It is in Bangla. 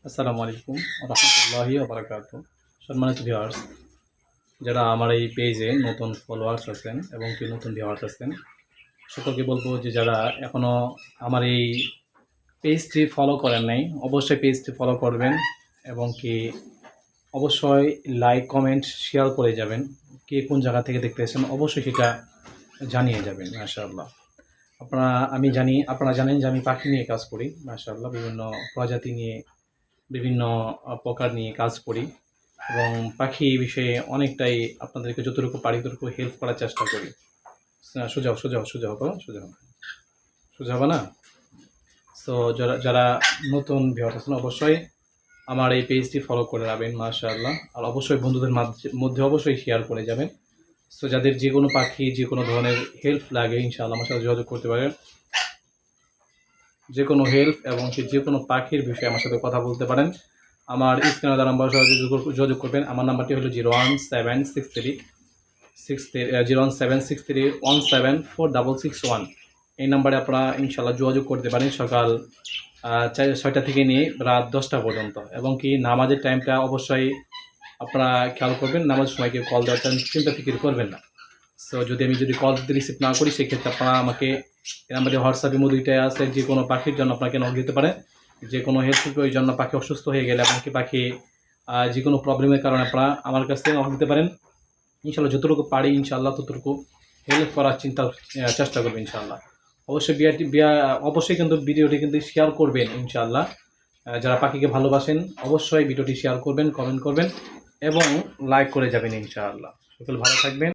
আসসালামু আলাইকুম রহমতুল্লাহি ওয়া বারাকাতুহু। সম্মানিত ভিউয়ার্স, যারা আমার এই পেজে নতুন ফলোয়ার্স আছেন এবং কি নতুন ভিউয়ার্স আছেন, সকলকে বলবো যে যারা এখনও আমার এই পেজটি ফলো করেন নাই, অবশ্যই পেজটি ফলো করবেন এবং কি অবশ্যই লাইক কমেন্ট শেয়ার করে যাবেন। কে কোন জায়গা থেকে দেখতেছেন অবশ্যই সেটা জানিয়ে যাবেন। মাশাআল্লাহ, আপনারা জানেন যে আমি পাখি নিয়ে কাজ করি। মাশাআল্লাহ, বিভিন্ন প্রজাতি নিয়ে, বিভিন্ন প্রকার নিয়ে কাজ করি এবং পাখি বিষয়ে অনেকটাই আপনাদেরকে যতটুকু পারি ততটুকু হেল্প করার চেষ্টা করি। সোজা হও, সোজা হও, সোজা হও, সোজা হও, সোজা হবে না। সো যারা যারা নতুন ভিউয়ার্স আছেন অবশ্যই আমার এই পেজটি ফলো করে রাখবেন। মাশাআল্লাহ, আর অবশ্যই বন্ধুদের মধ্যে অবশ্যই শেয়ার করে যাবেন। সো যাদের যে কোনো পাখি, যে কোনো ধরনের হেল্প লাগে ইনশাআল্লাহ আমার সাথে যোগাযোগ করতে পারেন। যে কোনো হেল্প এবং যে কোনো পাখির বিষয়ে আমার সাথে কথা বলতে পারেন। আমার স্ক্রিনে দেওয়া নাম্বার যোগাযোগ করবেন। আমার নাম্বারটি হলো 01763 এই নাম্বারে আপনারা ইনশাআল্লাহ যোগাযোগ করতে পারেন সকাল 6টা থেকে নিয়ে রাত 10টা পর্যন্ত। এবং কি নামাজের টাইমটা অবশ্যই আপনারা খেয়াল করবেন। নামাজের সময় কেউ কল দেওয়ার চিন্তা ফিকির করবেন না। সো আমি যদি কল রিসিভ না করি সেক্ষেত্রে আপনারা আমাকে এই নাম্বারে হোয়াটসঅ্যাপ ইমো দুইটাই আছে। যে কোনো পাখির জন্য আপনাকে নক দিতে পারেন। যে কোনো হেল্পের প্রয়োজন, পাখি অসুস্থ হয়ে গেলে এমনকি পাখি যে কোনো প্রবলেমের কারণে আপনারা আমার কাছ থেকে নক দিতে পারেন। ইনশাআল্লাহ যতটুকু পারি ইনশাআল্লাহ ততটুকু হেল্প করার চেষ্টা করবেন ইনশাআল্লাহ। অবশ্যই কিন্তু ভিডিওটি কিন্তু শেয়ার করবেন ইনশাআল্লাহ। যারা পাখিকে ভালোবাসেন অবশ্যই ভিডিওটি শেয়ার করবেন, কমেন্ট করবেন এবং লাইক করে যাবেন ইনশাআল্লাহ। সকল ভালো থাকবেন।